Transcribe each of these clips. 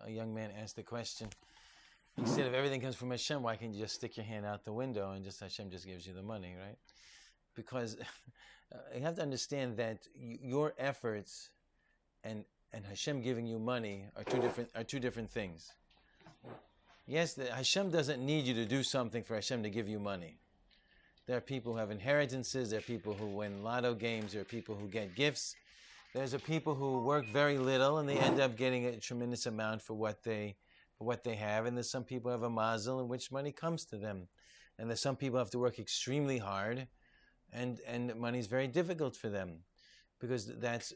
a young man asked the question. He said, if everything comes from Hashem, why can't you just stick your hand out the window and just Hashem just gives you the money, right? Because you have to understand that your efforts and Hashem giving you money are two different things. Yes, Hashem doesn't need you to do something for Hashem to give you money. There are people who have inheritances. There are people who win lotto games. There are people who get gifts. There's people who work very little and they end up getting a tremendous amount for what they have. And there's some people who have a mazel in which money comes to them. And there's some people who have to work extremely hard, and money is very difficult for them, because that's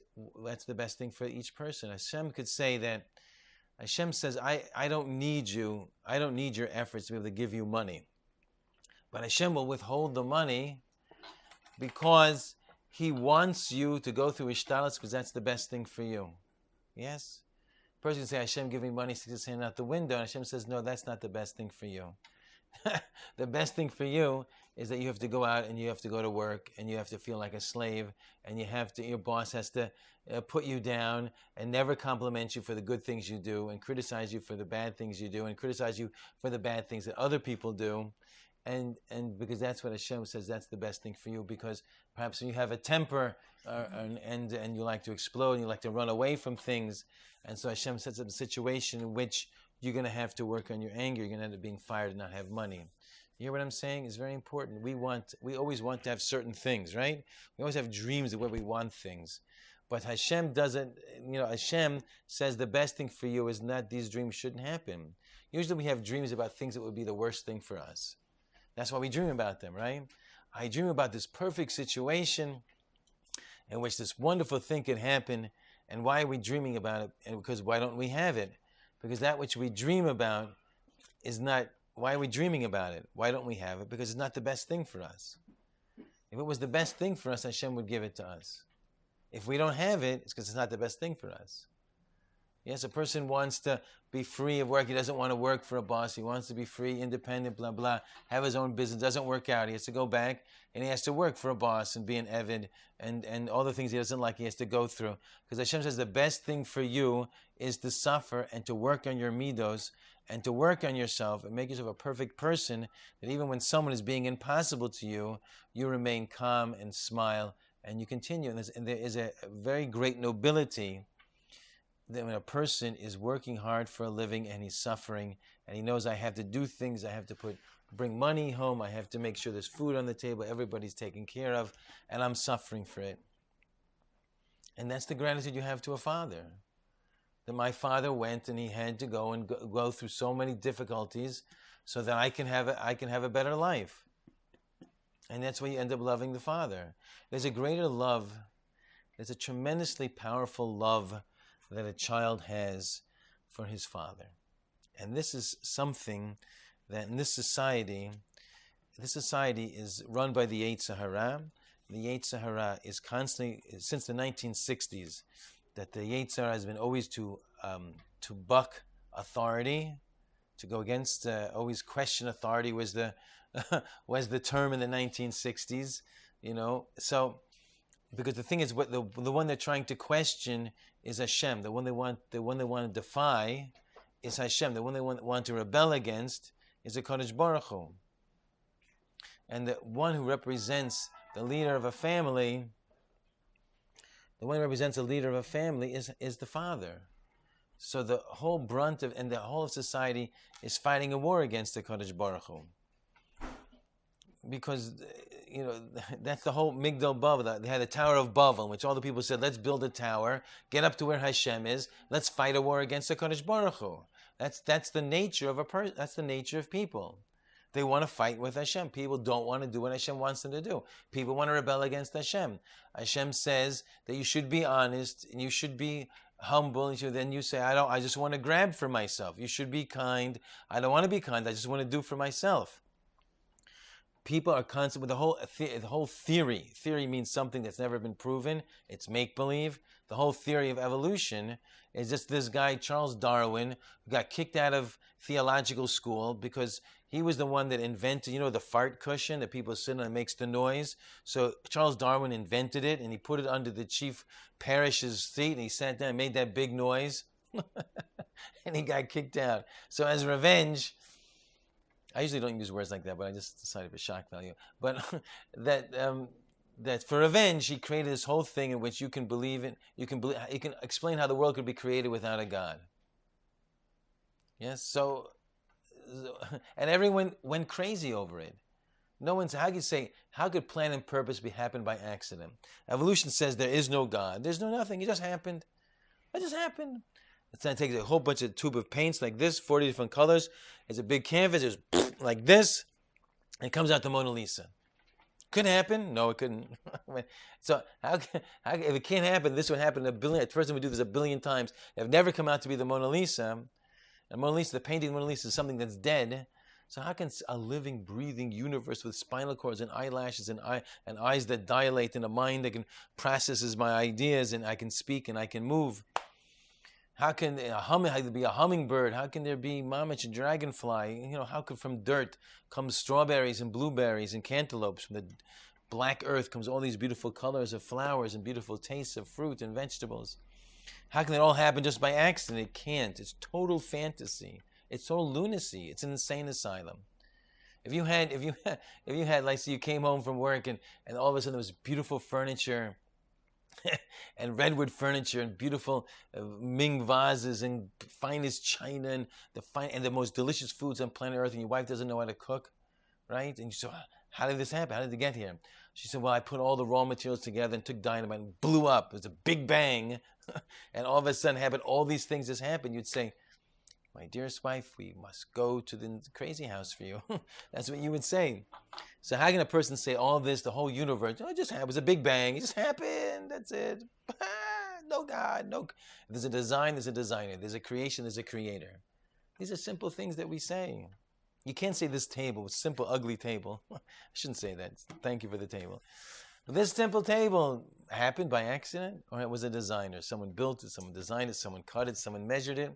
the best thing for each person. Hashem could say that. Hashem says, I don't need you. I don't need your efforts to be able to give you money. But Hashem will withhold the money because He wants you to go through ishtalos, because that's the best thing for you. Yes? A person can say, Hashem give me money, sticks his hand out the window, and Hashem says, no, that's not the best thing for you. The best thing for you is that you have to go out and you have to go to work and you have to feel like a slave, and your boss has to put you down and never compliment you for the good things you do and criticize you for the bad things you do and criticize you for the bad things that other people do. And because that's what Hashem says, that's the best thing for you, because perhaps when you have a temper and you like to explode and you like to run away from things, and so Hashem sets up a situation in which you're going to have to work on your anger, you're going to end up being fired and not have money. You hear what I'm saying? It's very important. We always want to have certain things, right? We always have dreams of where we want things. But Hashem doesn't, Hashem says the best thing for you is not, these dreams shouldn't happen. Usually we have dreams about things that would be the worst thing for us. That's why we dream about them, right? I dream about this perfect situation in which this wonderful thing could happen. And why are we dreaming about it? And because why don't we have it? Because that which we dream about is not, why are we dreaming about it? Why don't we have it? Because it's not the best thing for us. If it was the best thing for us, Hashem would give it to us. If we don't have it, it's because it's not the best thing for us. Yes, a person wants to be free of work. He doesn't want to work for a boss. He wants to be free, independent, blah, blah, have his own business. Doesn't work out. He has to go back and he has to work for a boss and be an Eved and all the things he doesn't like he has to go through. Because Hashem says the best thing for you is to suffer and to work on your midos and to work on yourself and make yourself a perfect person, that even when someone is being impossible to you, you remain calm and smile and you continue. And there is a very great nobility that when a person is working hard for a living and he's suffering and he knows, I have to do things, I have to bring money home, I have to make sure there's food on the table, everybody's taken care of, and I'm suffering for it. And that's the gratitude you have to a father. That my father went and he had to go through so many difficulties so that I can have a better life. And that's why you end up loving the father. There's a greater love, there's a tremendously powerful love that a child has for his father. And this is something that in this society is run by the Yetzer Hara. The Yetzer Hara is constantly, since the 1960s, that the Yetzer Hara has been always to buck authority, to go against, always question authority was the term in the 1960s, So, because the thing is, what the one they're trying to question is Hashem. The one they want to defy is Hashem. The one they want to rebel against is the Kodesh Baruch Hu. And the one who represents the leader of a family, is the father. So the whole brunt of, and the whole of society is fighting a war against the Kodesh Baruch Hu. Because, that's the whole Migdal Bavel. They had the Tower of Bavel, in which all the people said, let's build a tower, get up to where Hashem is, let's fight a war against the Kodesh Baruch Hu. That's the nature of that's the nature of people. They want to fight with Hashem. People don't want to do what Hashem wants them to do. People want to rebel against Hashem. Hashem says that you should be honest and you should be humble. Then you say, I just want to grab for myself. You should be kind. I don't want to be kind. I just want to do for myself. People are constant with the whole theory. Theory means something that's never been proven. It's make-believe. The whole theory of evolution is just this guy, Charles Darwin, who got kicked out of theological school because he was the one that invented, the fart cushion that people sit on and makes the noise. So Charles Darwin invented it, and he put it under the chief parish's seat, and he sat down and made that big noise. And he got kicked out. So as revenge, I usually don't use words like that, but I just decided for shock value. But that for revenge, he created this whole thing in which you can believe it. You can explain how the world could be created without a God. Yes. So, and everyone went crazy over it. No one's, how could plan and purpose be happened by accident? Evolution says there is no God. There's no nothing. It just happened. It just happened. It's going to take a whole bunch of tube of paints like this, 40 different colors. It's a big canvas. It's like this. And it comes out the Mona Lisa. Could happen? No, it couldn't. So if it can't happen, this would happen a billion. A person would do this a billion times. They've never come out to be the Mona Lisa. And Mona Lisa, the painting of Mona Lisa is something that's dead. So how can a living, breathing universe with spinal cords and eyelashes and eyes that dilate and a mind that can processes my ideas and I can speak and I can move? How can there be a hummingbird? How can there be Mamich, a dragonfly? How could from dirt come strawberries and blueberries and cantaloupes? From the black earth comes all these beautiful colors of flowers and beautiful tastes of fruit and vegetables. How can it all happen just by accident? It can't. It's total fantasy. It's total lunacy. It's an insane asylum. If you had, like, say you came home from work and all of a sudden there was beautiful furniture and redwood furniture and beautiful Ming vases and finest china and the most delicious foods on planet Earth, and your wife doesn't know how to cook, right? And you say, how did this happen? How did it get here? She said, well, I put all the raw materials together and took dynamite and blew up. It was a big bang. And all of a sudden happened, all these things just happened. You'd say, my dearest wife, we must go to the crazy house for you. That's what you would say. So how can a person say all this, the whole universe, it just happened, it was a big bang, it just happened, that's it. No God, no. If there's a design, there's a designer. There's a creation, there's a creator. These are simple things that we say. You can't say this table, simple, ugly table. I shouldn't say that. Thank you for the table. This simple table happened by accident, or it was a designer. Someone built it, someone designed it, someone cut it, someone measured it.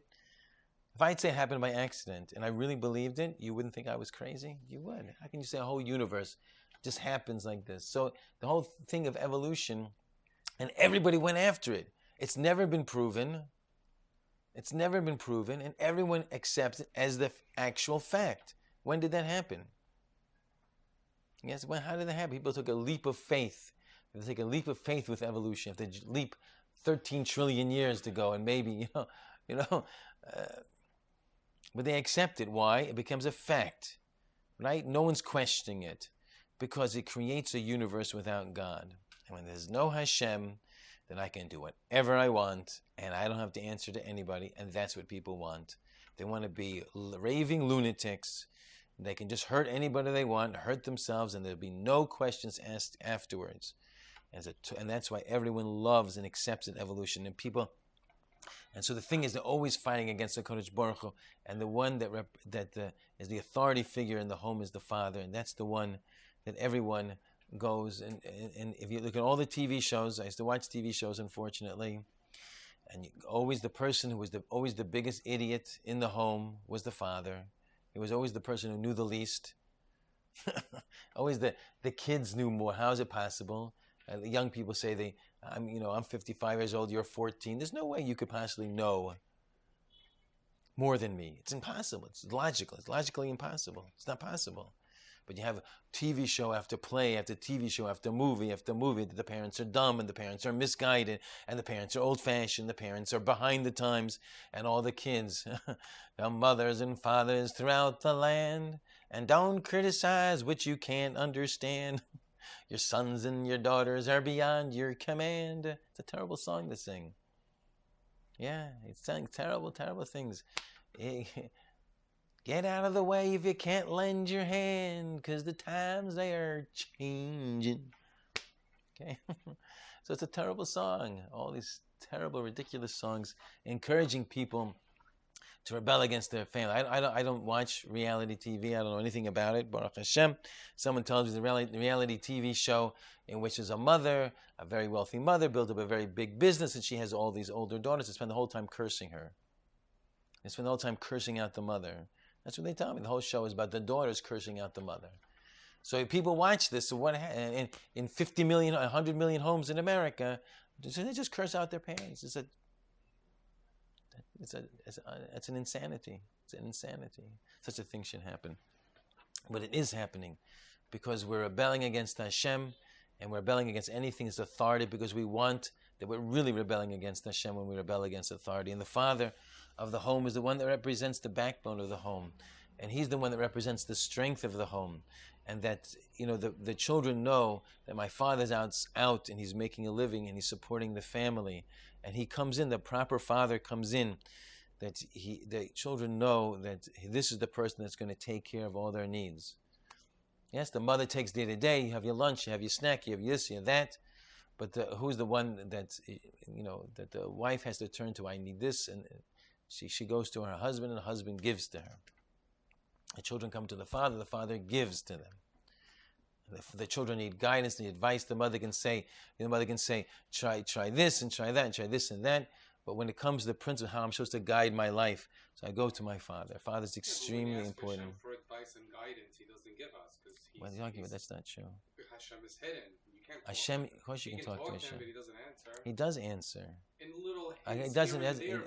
If I'd say it happened by accident and I really believed it, you wouldn't think I was crazy? You would. How can you say a whole universe just happens like this? So the whole thing of evolution, and everybody went after it. It's never been proven. It's never been proven, and everyone accepts it as the actual fact. When did that happen? Yes, how did that happen? People took a leap of faith. They take a leap of faith with evolution. If they leap 13 trillion years to go, and maybe, but they accept it. Why? It becomes a fact, right? No one's questioning it because it creates a universe without God. And when there's no Hashem, then I can do whatever I want and I don't have to answer to anybody. And that's what people want. They want to be raving lunatics. They can just hurt anybody they want, hurt themselves, and there'll be no questions asked afterwards. And that's why everyone loves and accepts an evolution. And so the thing is, they're always fighting against the Kodesh Baruch Hu, and the one that is the authority figure in the home is the father, and that's the one that everyone goes. And if you look at all the TV shows, I used to watch TV shows, unfortunately, and always the person who was always the biggest idiot in the home was the father. He was always the person who knew the least. Always the kids knew more. How is it possible? The young people say I'm 55 years old, you're 14. There's no way you could possibly know more than me. It's impossible. It's logical. It's logically impossible. It's not possible. But you have TV show after play after TV show after movie after movie. The parents are dumb and the parents are misguided and the parents are old-fashioned. The parents are behind the times, and all the kids, the mothers and fathers throughout the land, and don't criticize what you can't understand. Your sons and your daughters are beyond your command. It's a terrible song to sing. Yeah, it's saying terrible, terrible things. Get out of the way if you can't lend your hand, because the times they are changing. Okay? So it's a terrible song. All these terrible, ridiculous songs encouraging people to rebel against their family. I don't watch reality TV. I don't know anything about it. Baruch Hashem. Someone tells me the reality TV show in which is a mother, a very wealthy mother, built up a very big business, and she has all these older daughters that spend the whole time cursing her. They spend the whole time cursing out the mother. That's what they tell me. The whole show is about the daughters cursing out the mother. So if people watch this, so what in 50 million, 100 million homes in America, they just curse out their parents. it's an insanity. It's an insanity. Such a thing should happen. But it is happening because we're rebelling against Hashem and we're rebelling against anything that's authority because we want that we're really rebelling against Hashem when we rebel against authority. And the father of the home is the one that represents the backbone of the home. And he's the one that represents the strength of the home. And that, the children know that my father's out and he's making a living and he's supporting the family. And he comes in, the proper father comes in, that the children know that this is the person that's going to take care of all their needs. Yes, the mother takes day to day. You have your lunch, you have your snack, you have this, you have that. But who's the one that the wife has to turn to? I need this, and she goes to her husband, and the husband gives to her. The children come to the father gives to them. The children need guidance, need advice. The mother can say, try this and try that and try this and that. But when it comes to the principle of how I'm supposed to guide my life, so I go to my father. Father's extremely important. Hashem for advice and guidance, he doesn't give us because that's not true. Hashem is hidden. You can't. Hashem, of course, you can talk to Hashem. But he doesn't answer. He does answer. In little It doesn't.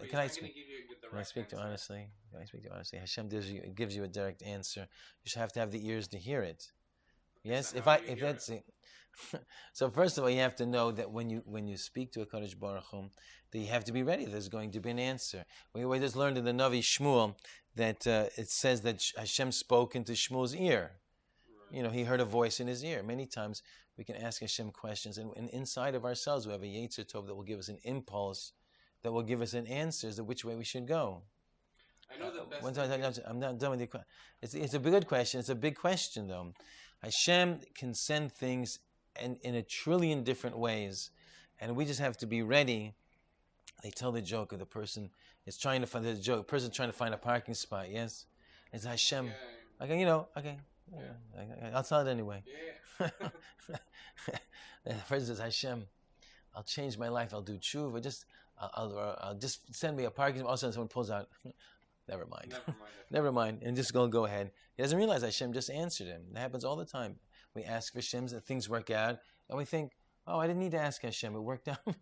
Can I speak to you honestly? Can I speak to you honestly? Hashem gives you a direct answer. You just have to have the ears to hear it. Yes, if that's it. So first of all, you have to know that when you speak to a Kadosh Baruch Hu, that you have to be ready. There's going to be an answer. We just learned in the Navi Shmuel that it says that Hashem spoke into Shmuel's ear. Right. He heard a voice in his ear. Many times we can ask Hashem questions, and inside of ourselves we have a Yetzer Tov that will give us an impulse, that will give us an answer as to which way we should go. I know the best. I'm not done with the question. It's a good question. It's a big question, though. Hashem can send things in a trillion different ways, and we just have to be ready. They tell the joke of the person is trying to find the joke. The person trying to find a parking spot. Yes, it's Hashem. Yeah. Okay, okay. Yeah. I'll tell it anyway. Yeah. The person says, Hashem, I'll change my life. I'll do tshuva. I'll just send me a parking spot. All of a sudden, someone pulls out. Never mind. Never mind. And just go ahead. He doesn't realize Hashem just answered him. It happens all the time. We ask for Hashem and things work out, and we think, oh, I didn't need to ask Hashem. It worked out.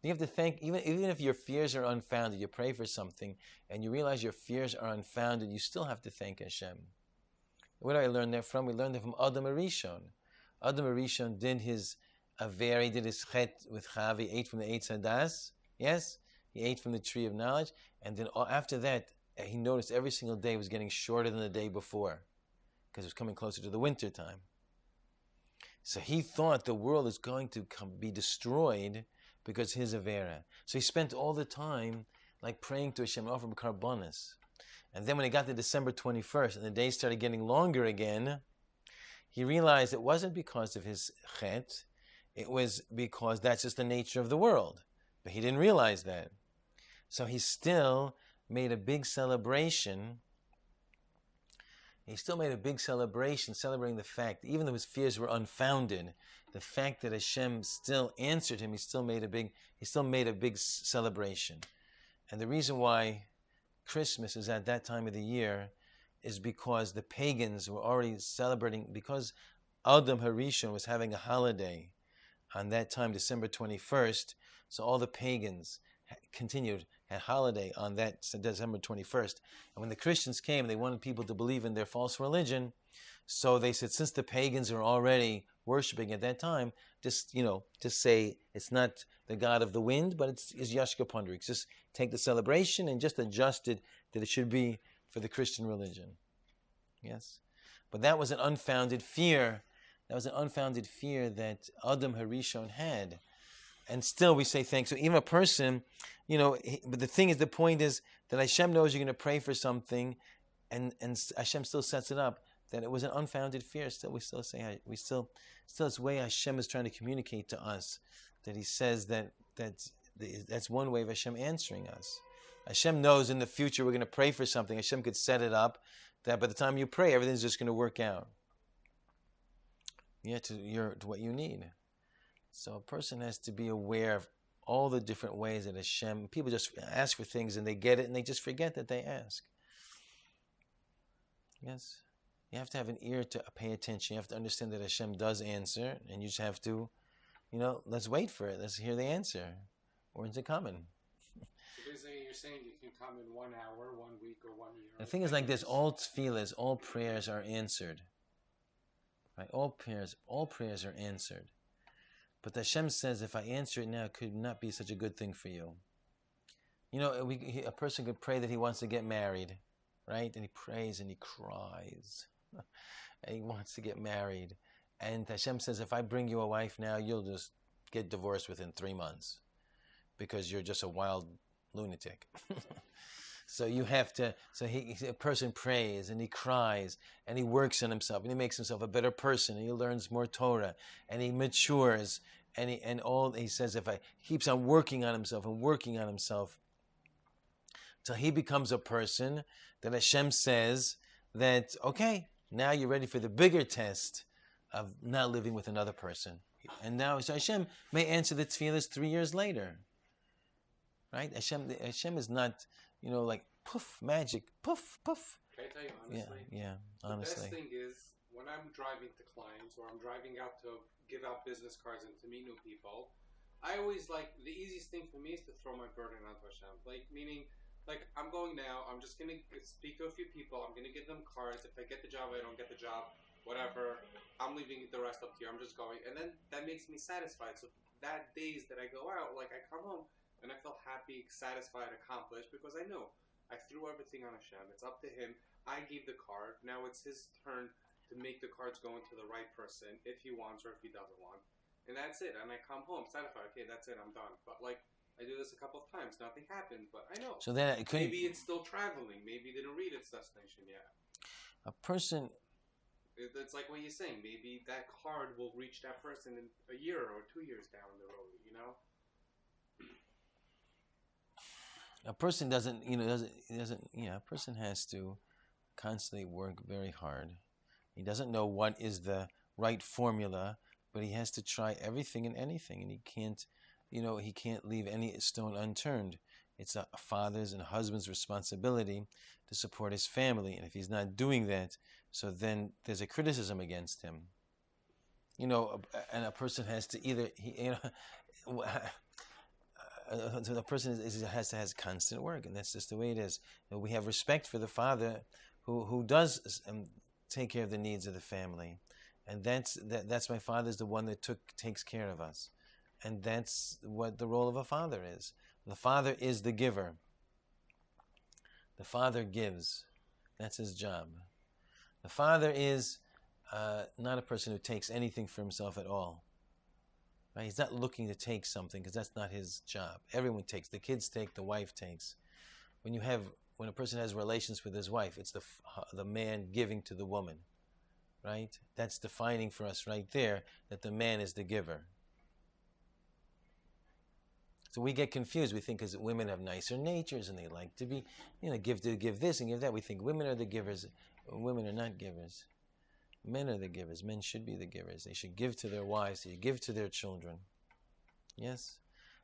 You have to thank, even if your fears are unfounded, you pray for something, and you realize your fears are unfounded, you still have to thank Hashem. Where do I learn that from? We learned that from Adam Arishon. Adam Arishon did his aver, he did his chet with Chav, he ate from the Eitz Hadas. Yes? He ate from the tree of knowledge, and then after that, he noticed every single day was getting shorter than the day before, because it was coming closer to the winter time. So he thought the world is going to be destroyed because his avera. So he spent all the time like praying to Hashem, offering karbonis. And then when it got to December 21st, and the days started getting longer again, he realized it wasn't because of his chet, it was because that's just the nature of the world. But he didn't realize that. So he still made a big celebration. He still made a big celebration, celebrating the fact, even though his fears were unfounded, the fact that Hashem still answered him, he still made a big celebration. And the reason why Christmas is at that time of the year is because the pagans were already celebrating, because Adam Harishon was having a holiday on that time, December 21st, so all the pagans continued a holiday on that December 21st. And when the Christians came, they wanted people to believe in their false religion. So they said, since the pagans are already worshiping at that time, just say it's not the god of the wind, but it's Yashka Pundrix. Just take the celebration and just adjust it that it should be for the Christian religion. Yes? But that was an unfounded fear. That was an unfounded fear that Adam Harishon had. And still we say thanks. So even a person, but the point is that Hashem knows you're going to pray for something, and Hashem still sets it up, that it was an unfounded fear. Still, it's the way Hashem is trying to communicate to us, that he says that's one way of Hashem answering us. Hashem knows in the future we're going to pray for something. Hashem could set it up that by the time you pray, everything's just going to work out. To what you need. So a person has to be aware of all the different ways that Hashem, people just ask for things and they get it and they just forget that they ask. Yes. You have to have an ear to pay attention. You have to understand that Hashem does answer, and you just have to, let's wait for it. Let's hear the answer. When's it coming? The basically you're saying you can come in 1 hour, 1 week, or 1 year. The thing is like this: all tefillahs, all prayers are answered. Right? All prayers are answered. But Hashem says, if I answer it now, it could not be such a good thing for you. You know, a person could pray that he wants to get married, right? And he prays and he cries. And he wants to get married. And Hashem says, if I bring you a wife now, you'll just get divorced within 3 months because you're just a wild lunatic. So you have to, a person prays and he cries and he works on himself and he makes himself a better person and he learns more Torah and he matures and he says if he keeps on working on himself and working on himself till he becomes a person that Hashem says that, okay, now you're ready for the bigger test of not living with another person. And now so Hashem may answer the tefillahs 3 years later. Right? Hashem is not, like poof, magic, poof, poof. Can I tell you honestly? Yeah, honestly. The best thing is when I'm driving to clients or I'm driving out to give out business cards and to meet new people, I always the easiest thing for me is to throw my burden onto Hashem. Meaning, I'm going now, I'm just going to speak to a few people, I'm going to give them cards. If I get the job, I don't get the job, whatever. I'm leaving the rest up to you. I'm just going. And then that makes me satisfied. So that days that I go out, I come home, and I feel happy, satisfied, accomplished, because I know I threw everything on Hashem. It's up to Him. I gave the card. Now it's His turn to make the cards go into the right person, if he wants or if he doesn't want. And that's it. And I come home satisfied. Okay, that's it. I'm done. But I do this a couple of times. Nothing happened, but I know. So then maybe it's still traveling. Maybe it didn't reach its destination yet. A person... It's like what you're saying. Maybe that card will reach that person in a year or 2 years down the road, A person doesn't, a person has to constantly work very hard. He doesn't know what is the right formula, but he has to try everything and anything, and he can't leave any stone unturned. It's a father's and a husband's responsibility to support his family, and if he's not doing that, so then there's a criticism against him. And a person has to either, so the person has constant work, and that's just the way it is. We have respect for the father who does take care of the needs of the family, and that's my father's the one that takes care of us, and that's what the role of a father is. The father is the giver. The father gives. That's his job. The father is not a person who takes anything for himself at all. Right? He's not looking to take something because that's not his job. Everyone takes. The kids take. The wife takes. When a person has relations with his wife, it's the man giving to the woman. Right? That's defining for us right there that the man is the giver. So we get confused. We think because women have nicer natures and they like to be, give this and give that. We think women are the givers. Women are not givers. Men are the givers. Men should be the givers. They should give to their wives. They should give to their children. Yes?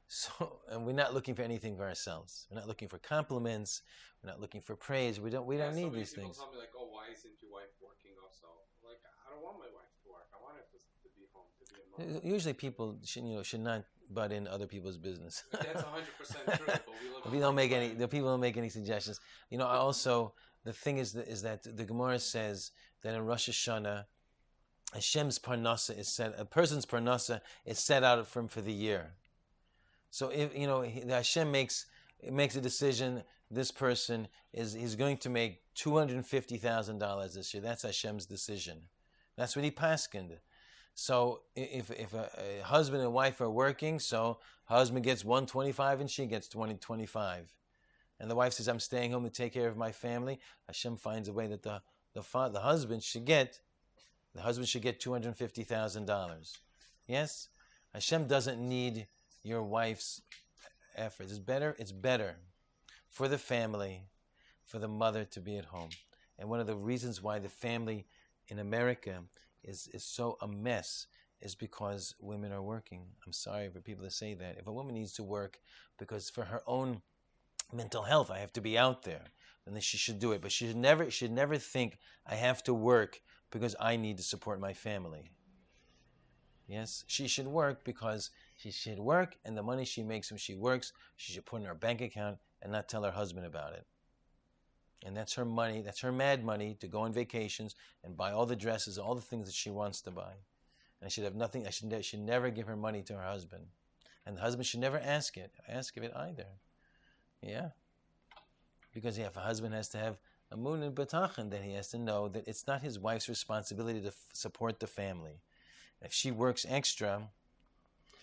So, and we're not looking for anything for ourselves. We're not looking for compliments. We're not looking for praise. We don't need these things. People tell me why isn't your wife working also? I don't want my wife to work. I want her to be home, to be a mom. Usually people should not butt in other people's business. That's 100% true. But people don't make any suggestions. Also, the thing is that the Gemara says that in Rosh Hashanah, Hashem's parnasa is set. A person's parnasa is set out for him for the year. So if Hashem makes a decision, this person he's going to make $250,000 this year. That's Hashem's decision. That's what he paskined. So if a husband and wife are working, so husband gets $125 and she gets $225, and the wife says, "I'm staying home to take care of my family," Hashem finds a way that the husband should get $250,000. Yes, Hashem doesn't need your wife's efforts. It's better for the family, for the mother to be at home. And one of the reasons why the family in America is so a mess is because women are working. I'm sorry for people to say that. If a woman needs to work because for her own mental health, I have to be out there, then she should do it. But she should never think I have to work because I need to support my family. Yes, she should work because she should work, and the money she makes when she works, she should put in her bank account and not tell her husband about it. And that's her money, that's her mad money to go on vacations and buy all the dresses, all the things that she wants to buy. And I should have nothing, I should never give her money to her husband. And the husband should never ask of it either. Yeah? Because if a husband has to have amun and betachan, then he has to know that it's not his wife's responsibility to support the family. If she works extra,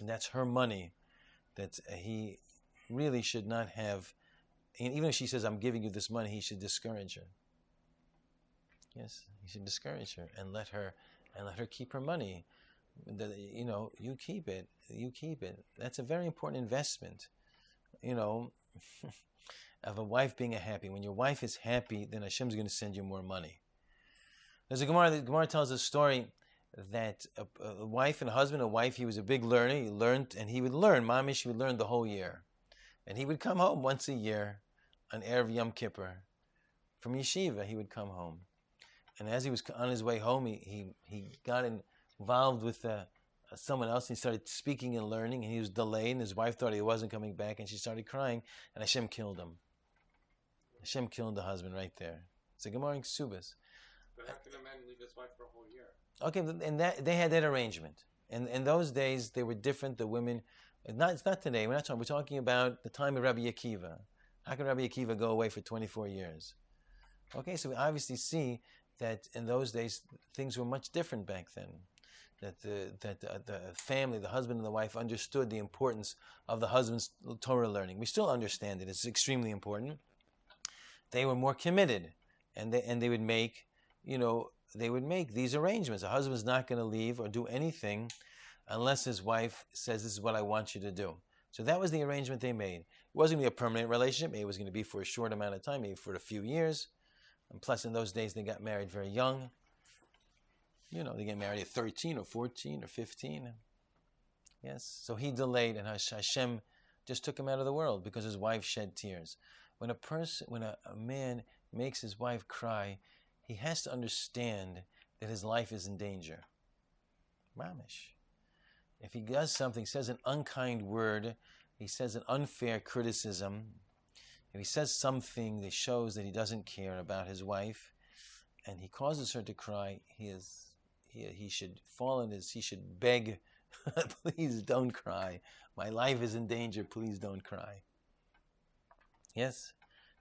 and that's her money, that he really should not have. And even if she says, I'm giving you this money, he should discourage her. Yes, he should discourage her and let her keep her money. You keep it. That's a very important investment. Of a wife being happy. When your wife is happy, then Hashem's going to send you more money. There's a Gemara. The Gemara tells a story that a wife and a husband, he was a big learner. He learned, and he would learn. Mamish would learn the whole year. And he would come home once a year on Erev Yom Kippur. From yeshiva, he would come home. And as he was on his way home, he got involved with someone else, and he started speaking and learning, and he was delayed, and his wife thought he wasn't coming back, and she started crying, and Hashem killed him. Hashem killed the husband right there. It's a Gemara in Ksubas. But how can a man leave his wife for a whole year? Okay, and they had that arrangement. And in those days, they were different. The women, it's not today. We're talking about the time of Rabbi Akiva. How can Rabbi Akiva go away for 24 years? Okay, so we obviously see that in those days, things were much different back then. That the family, the husband and the wife, understood the importance of the husband's Torah learning. We still understand it. It's extremely important. They were more committed, and they would make, these arrangements. A husband's not going to leave or do anything unless his wife says, this is what I want you to do. So that was the arrangement they made. It wasn't going to be a permanent relationship. Maybe it was going to be for a short amount of time, maybe for a few years. And plus, in those days, they got married very young. They get married at 13 or 14 or 15. Yes. So he delayed, and Hashem just took him out of the world because his wife shed tears. When a man makes his wife cry, he has to understand that his life is in danger. Mamish. If he does something, says an unkind word, he says an unfair criticism, if he says something that shows that he doesn't care about his wife, and he causes her to cry, he should he should beg, please don't cry. My life is in danger, please don't cry. Yes?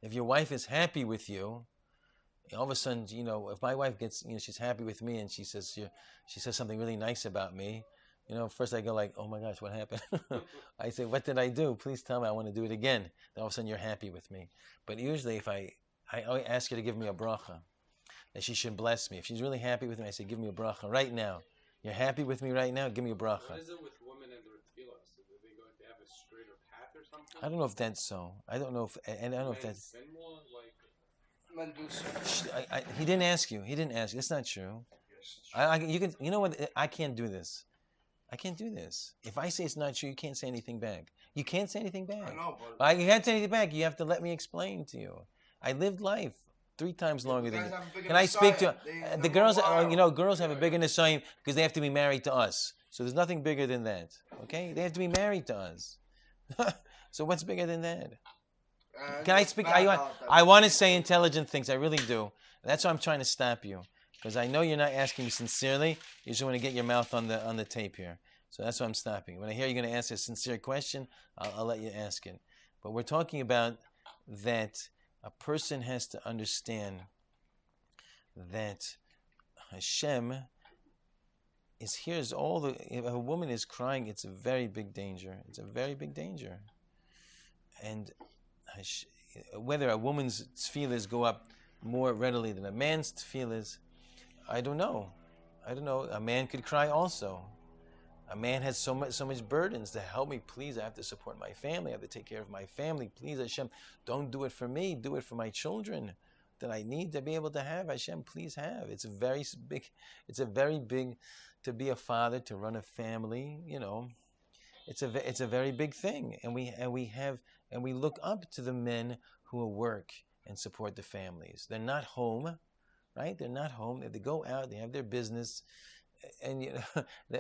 If your wife is happy with you, all of a sudden, if my wife gets, she's happy with me and she says something really nice about me, first I go like, oh my gosh, what happened? I say, what did I do? Please tell me, I want to do it again. Then all of a sudden you're happy with me. But usually if I always ask her to give me a bracha, that she should bless me. If she's really happy with me, I say, give me a bracha right now. You're happy with me right now? Give me a bracha. What is it with women and their tefillos? Are they going to have a straighter path or something? I don't know if that's so. I don't know if that's... He didn't ask you. That's not true. You know what? I can't do this. If I say it's not true, you can't say anything back. You can't say anything back. I know, but... You can't say anything back. You have to let me explain to you. I lived life 3 times longer than you. Can I speak to the girls? Girls have a bigger nisayim because they have to be married to us. So there's nothing bigger than that. Okay, they have to be married to us. So what's bigger than that? Can I speak? I want to say intelligent things. I really do. That's why I'm trying to stop you, because I know you're not asking me sincerely. You just want to get your mouth on the tape here. So that's why I'm stopping. When I hear you're going to ask a sincere question, I'll let you ask it. But we're talking about that a person has to understand that Hashem is here. If a woman is crying, it's a very big danger. It's a very big danger. And whether a woman's tefillahs go up more readily than a man's tefillahs, I don't know. A man could cry also. A man has so much burdens to help me. Please, I have to support my family. I have to take care of my family. Please, Hashem, don't do it for me. Do it for my children that I need to be able to have. Hashem, please have. It's a very big to be a father, to run a family. It's a very big thing, and we look up to the men who work and support the families. They're not home, right? They're not home. They go out. They have their business. And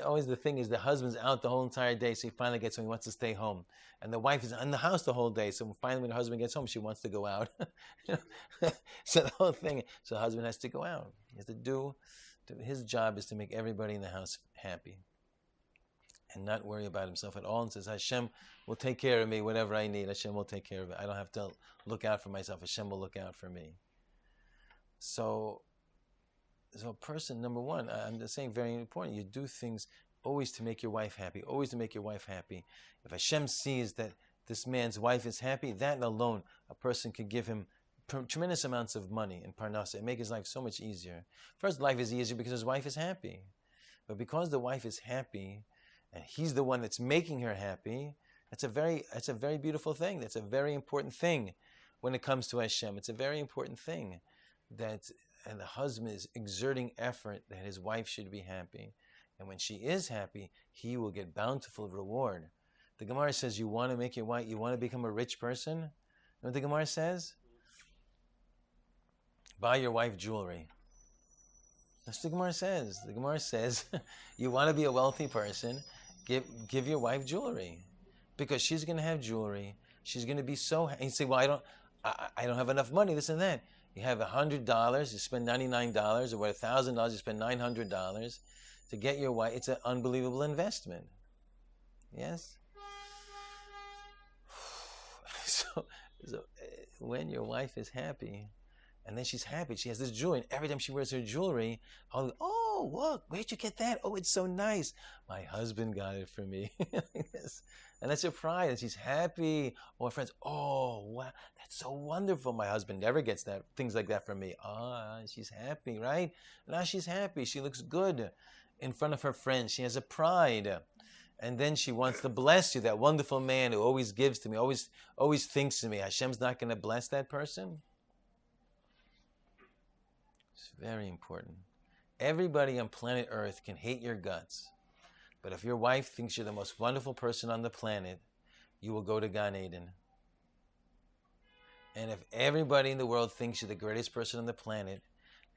always the thing is the husband's out the whole entire day, so he finally gets home. He wants to stay home, and the wife is in the house the whole day. So finally, when the husband gets home, she wants to go out. So the whole thing. So the husband has to go out. He has to do. His job is to make everybody in the house happy, and not worry about himself at all. And says, Hashem will take care of me. Whatever I need, Hashem will take care of it. I don't have to look out for myself. Hashem will look out for me. So a person, number one, I'm just saying, very important. You do things always to make your wife happy. Always to make your wife happy. If Hashem sees that this man's wife is happy, that alone, a person could give him tremendous amounts of money in Parnasa and make his life so much easier. First, life is easier because his wife is happy. But because the wife is happy, and he's the one that's making her happy, that's a very beautiful thing. That's a very important thing when it comes to Hashem. It's a very important thing and the husband is exerting effort that his wife should be happy. And when she is happy, he will get bountiful reward. The Gemara says, you want to make your wife, you want to become a rich person? You know what the Gemara says? Buy your wife jewelry. That's what the Gemara says. The Gemara says, you want to be a wealthy person, give your wife jewelry. Because she's going to have jewelry. She's going to be so happy. You say, well, I don't have enough money, this and that. You have $100, you spend $99, or $1,000, you spend $900 to get your wife. It's an unbelievable investment. Yes? So when your wife is happy, and then she's happy, she has this jewelry, and every time she wears her jewelry, oh, look, where'd you get that? Oh, it's so nice. My husband got it for me. Yes. And that's her pride, and she's happy. Or friends, oh, wow, that's so wonderful. My husband never gets things like that from me. She's happy, right? Now she's happy. She looks good in front of her friends. She has a pride. And then she wants to bless you, that wonderful man who always gives to me, always thinks to me. Hashem's not going to bless that person? It's very important. Everybody on planet Earth can hate your guts. But if your wife thinks you're the most wonderful person on the planet, you will go to Gan Eden. And if everybody in the world thinks you're the greatest person on the planet,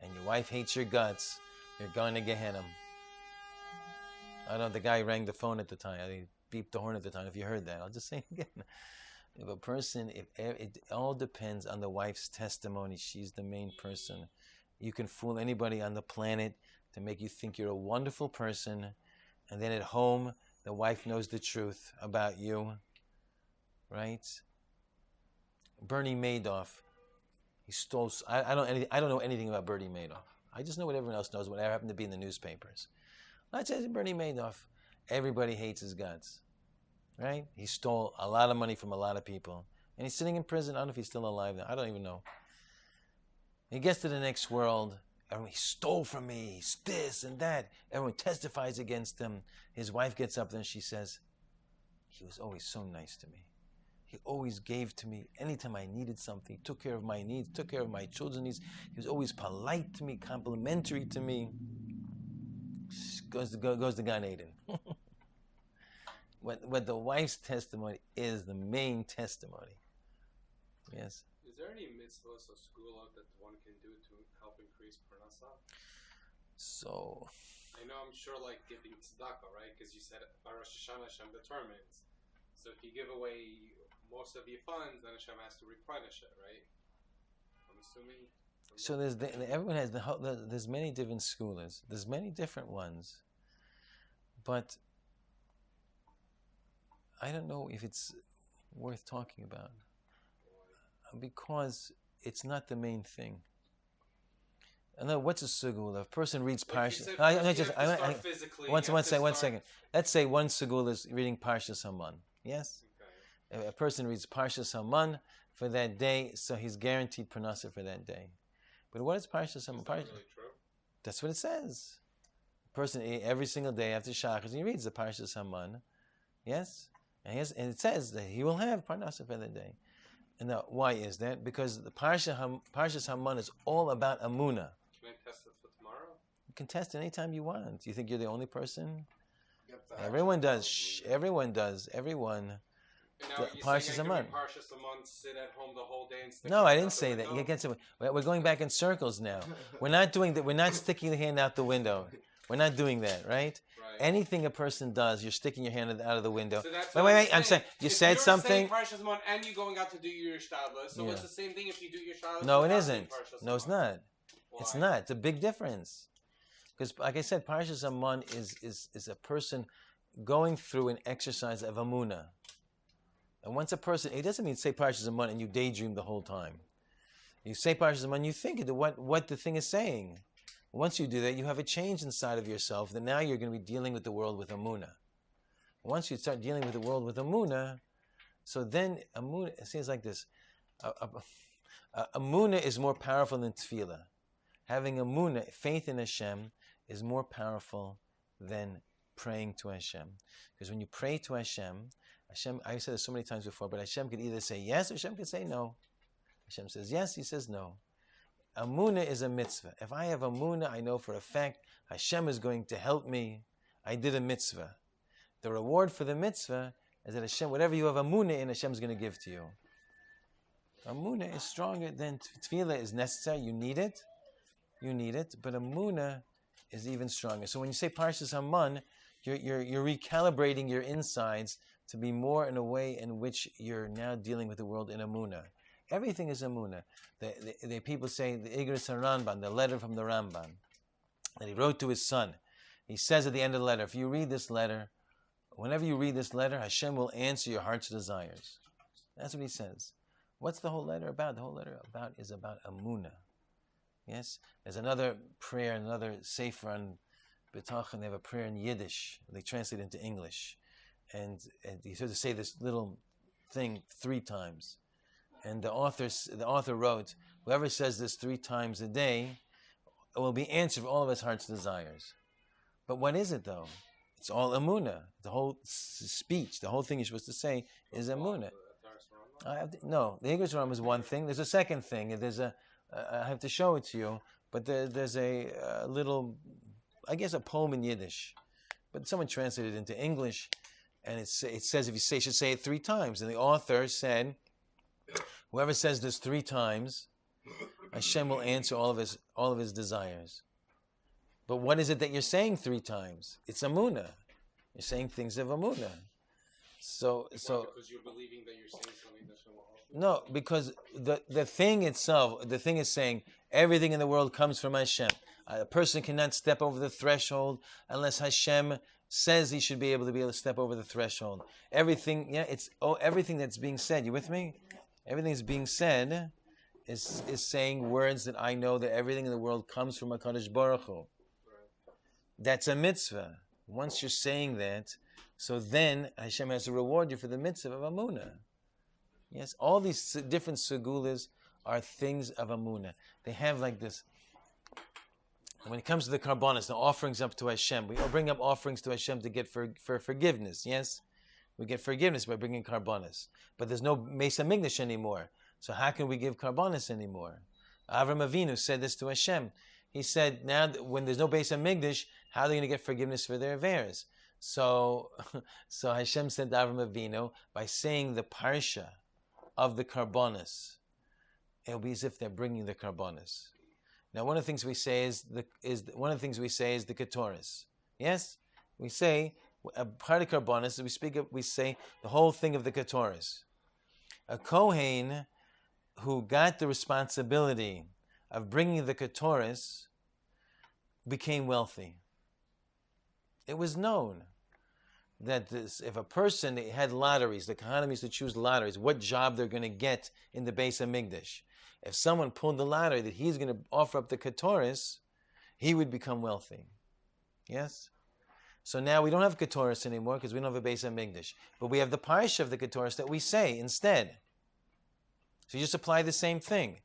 and your wife hates your guts, you're going to Gehenna. I don't know, the guy rang the phone at the time. He beeped the horn at the time. If you heard that, I'll just say it again. If a person, it all depends on the wife's testimony. She's the main person. You can fool anybody on the planet to make you think you're a wonderful person, and then at home, the wife knows the truth about you, right? Bernie Madoff, he stole. I don't know anything about Bernie Madoff. I just know what everyone else knows. What happened to be in the newspapers. Let's say Bernie Madoff. Everybody hates his guts, right? He stole a lot of money from a lot of people, and he's sitting in prison. I don't know if he's still alive now. I don't even know. He gets to the next world. Everyone, he stole from me. He's this and that. Everyone testifies against him. His wife gets up there and she says, he was always so nice to me. He always gave to me anytime I needed something. He took care of my needs, took care of my children's needs. He was always polite to me, complimentary to me. Goes to Gan Eden. What the wife's testimony is the main testimony. Yes? Is there any mitzvahs or segula that one can do to help increase parnasa? So, I know, I'm sure, like giving tzedakah, right? Because you said by Rosh Hashanah Hashem determines. So if you give away most of your funds, then Hashem has to replenish it, right? I'm assuming. So everyone has there's many different schoolers. There's many different ones, but I don't know if it's worth talking about because it's not the main thing. I know what's a segula. A person reads Parsha. One second. Let's say one segula is reading Parshas Haman. Yes. Okay. A person reads Parshas Haman for that day, so he's guaranteed parnasa for that day. But what is Parshas Haman? Is that really true? That's what it says. A person every single day after Shachar, he reads the Parshas Haman. Yes, and it says that he will have parnasa for that day. And now, why is that? Because the Parshas Haman is all about Amunah. Can I test it for tomorrow? You can test it anytime you want. You think you're the only person? Everyone does. Everyone does. Everyone. And now Parshas Haman. Parshas Haman, sit at home the whole day and stick. No, I didn't say that. You get to. We're going back in circles now. We're not doing that. We're not sticking the hand out the window. We're not doing that, right? Right. Anything a person does, you're sticking your hand out of the window. So that's Wait. I'm saying you said you're something. saying Parshas Mon and you going out to do your shtadlus, so Yeah. it's the same thing if you do your shtadlus. No, it without isn't. doing Parshas No, it's Mon. not. Why? It's not. It's a big difference. Because, like I said, Parshas Amon is a person going through an exercise of Amunah. And once a person, it doesn't mean say Parshas Amon and you daydream the whole time. You say Parshas Amon, you think of what the thing is saying. Once you do that, you have a change inside of yourself that now you're going to be dealing with the world with Amunah. Once you start dealing with the world with Amunah, so then Amunah, it seems like this. Amunah is more powerful than Tefillah. Having Amunah, faith in Hashem, is more powerful than praying to Hashem. Because when you pray to Hashem, I've said this so many times before, but Hashem could either say yes or Hashem could say no. Hashem says yes, He says no. Amunah is a mitzvah. If I have Amunah, I know for a fact Hashem is going to help me. I did a mitzvah. The reward for the mitzvah is that Hashem, whatever you have Amunah in, Hashem is going to give to you. Amunah is stronger than Tefillah is necessary. You need it. But Amunah is even stronger. So when you say Parshas Haman, you're recalibrating your insides to be more in a way in which you're now dealing with the world in Amunah. Everything is Amunah. The people say the Igros HaRamban, the letter from the Ramban, that he wrote to his son. He says at the end of the letter, if you read this letter, whenever you read this letter, Hashem will answer your heart's desires. That's what he says. What's the whole letter about? The whole letter is about Amunah. Yes? There's another prayer, another sefer on B'tachon. They have a prayer in Yiddish. They translate it into English. And he said to say this little thing 3 times. And the author wrote, whoever says this 3 times a day will be answered for all of his heart's desires. But what is it though? It's all Amunah. The whole speech, the whole thing you're supposed to say is Amunah. No, the Igros HaRamban is one thing. There's a second thing. I have to show it to you, but there's a little, I guess, a poem in Yiddish. But someone translated it into English, and it says you should say it 3 times. And the author said, whoever says this 3 times, Hashem will answer all of his desires. But what is it that you're saying 3 times? It's Amunah. You're saying things of Amunah. So because you're believing that you're saying something that Hashem will offer? No, because the thing itself, the thing is saying everything in the world comes from Hashem. A person cannot step over the threshold unless Hashem says he should be able to step over the threshold. Everything that's being said. You with me? Everything that's being said is saying words that I know that everything in the world comes from HaKadosh Baruch Hu. That's a mitzvah. Once you're saying that, so then Hashem has to reward you for the mitzvah of Amunah. Yes, all these different segulas are things of Amunah. They have like this. And when it comes to the karbonos, the offerings up to Hashem, we all bring up offerings to Hashem to get for forgiveness. Yes, we get forgiveness by bringing karbonos. But there's no Beis HaMikdash anymore. So how can we give karbonos anymore? Avram Avinu said this to Hashem. He said, now when there's no Beis HaMikdash, how are they going to get forgiveness for their affairs? So Hashem said to Avram Avinu, by saying the parsha of the karbonos, it'll be as if they're bringing the karbonos. Now, one of the things we say is the ketoris. Yes, we say a part of karbonos. We say the whole thing of the ketoris. A kohen who got the responsibility of bringing the ketoris became wealthy. It was known that if a person had lotteries, the Kohanim used to choose lotteries, what job they're going to get in the Beis HaMikdash. If someone pulled the lottery that he's going to offer up the ketoris, he would become wealthy. Yes? So now we don't have ketoris anymore because we don't have a Beis HaMikdash. But we have the parsha of the ketoris that we say instead. So you just apply the same thing.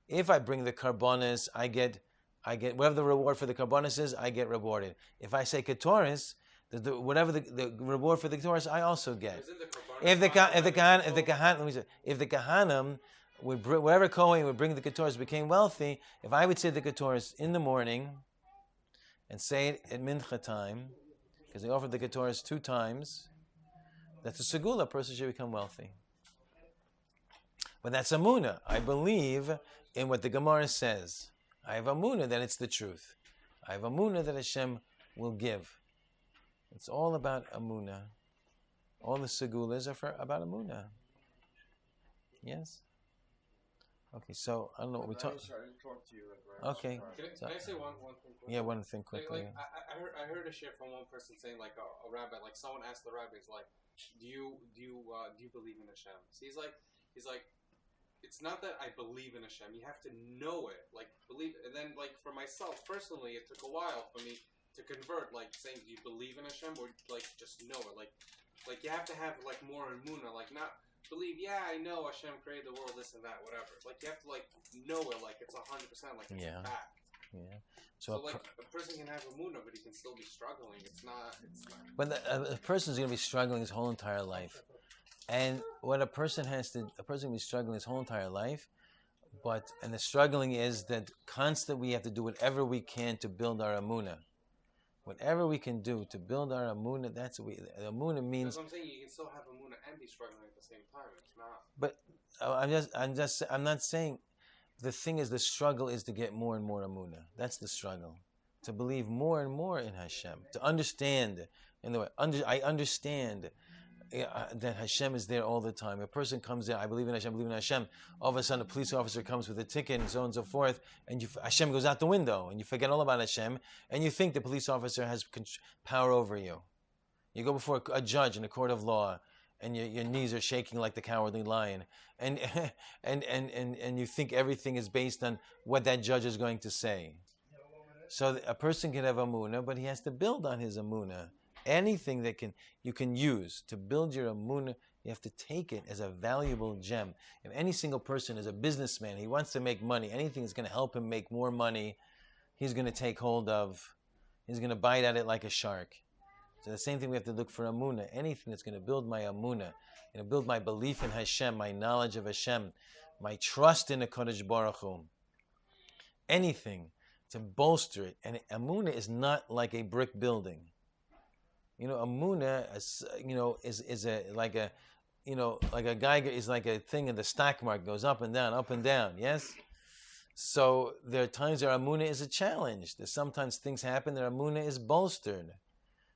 If I bring the karbonos, I get whatever the reward for the karbonos is, I get rewarded. If I say ketoris, whatever the reward for the ketoris, I also get. If the kahanim would bring, whatever kohen would bring the ketoris became wealthy, if I would say the ketoris in the morning and say it at mincha time, because they offered the ketoris 2 times, that's a segula. A person should become wealthy. But that's Amunah. I believe in what the Gemara says. I have Amunah that it's the truth. I have Amunah that Hashem will give. It's all about Amunah. All the segulas are about Amunah. Yes? Okay, so I don't know what we talked. I didn't talk to you. Okay. Can I say one thing quickly? Yeah, one thing quickly. I heard a share from one person saying like a rabbi, like someone asked the rabbi, like, do you believe in Hashem? So he's like, it's not that I believe in Hashem. You have to know it, like believe. And then like for myself personally, it took a while for me to convert, like saying, do you believe in Hashem, or like just know it, like you have to have like more emunah, like not believe. Yeah, I know Hashem created the world, this and that, whatever. Like you have to like know it, like it's 100%, like it's a fact. Yeah. So like a person can have emunah, but he can still be struggling. It's not. But a person's going to be struggling his whole entire life, and what a person will be struggling his whole entire life. And the struggling is that constantly we have to do whatever we can to build our emunah. Whatever we can do to build our emunah, that's what emunah means. That's what I'm saying. You can still have emunah and be struggling at the same time. It's not. But I'm not saying. The thing is, the struggle is to get more and more emunah. That's the struggle. To believe more and more in Hashem. To understand. I understand that Hashem is there all the time. A person comes in, I believe in Hashem. All of a sudden, a police officer comes with a ticket and so on and so forth, and Hashem goes out the window, and you forget all about Hashem, and you think the police officer has power over you. You go before a judge in a court of law, and your knees are shaking like the cowardly lion, and you think everything is based on what that judge is going to say. So a person can have emunah, but he has to build on his emunah. Anything that you can use to build your emunah, you have to take it as a valuable gem. If any single person is a businessman, he wants to make money, anything that's going to help him make more money, he's going to take hold of. He's going to bite at it like a shark. So the same thing we have to look for emunah. Anything that's going to build my emunah, build my belief in Hashem, my knowledge of Hashem, my trust in the Kodesh Baruch Hu. Anything to bolster it. And emunah is not like a brick building. Emunah is like a Geiger is like a thing in the stock market, goes up and down, yes? So there are times where emunah is a challenge. There's sometimes things happen that emunah is bolstered.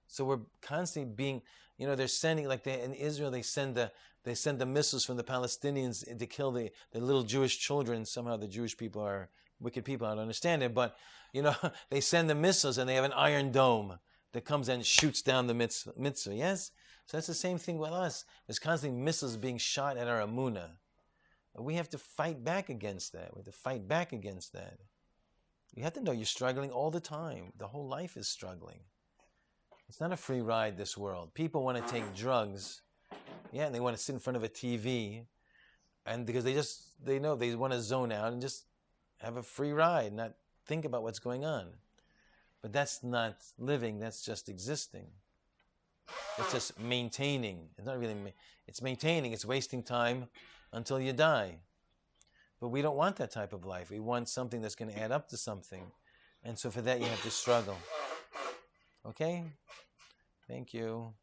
So we're constantly being, they're sending, in Israel, they send the missiles from the Palestinians to kill the little Jewish children. Somehow the Jewish people are wicked people. I don't understand it. But, they send the missiles and they have an iron dome that comes and shoots down the mitzvah. Yes? So that's the same thing with us. There's constantly missiles being shot at our emunah. We have to fight back against that. We have to fight back against that. You have to know you're struggling all the time. The whole life is struggling. It's not a free ride, this world. People want to take drugs, and they want to sit in front of a TV, and because they know they want to zone out and just have a free ride, not think about what's going on. But that's not living, that's just existing. It's just maintaining. It's not really, it's maintaining, it's wasting time until you die. But we don't want that type of life. We want something that's going to add up to something. And so for that you have to struggle. Okay? Thank you.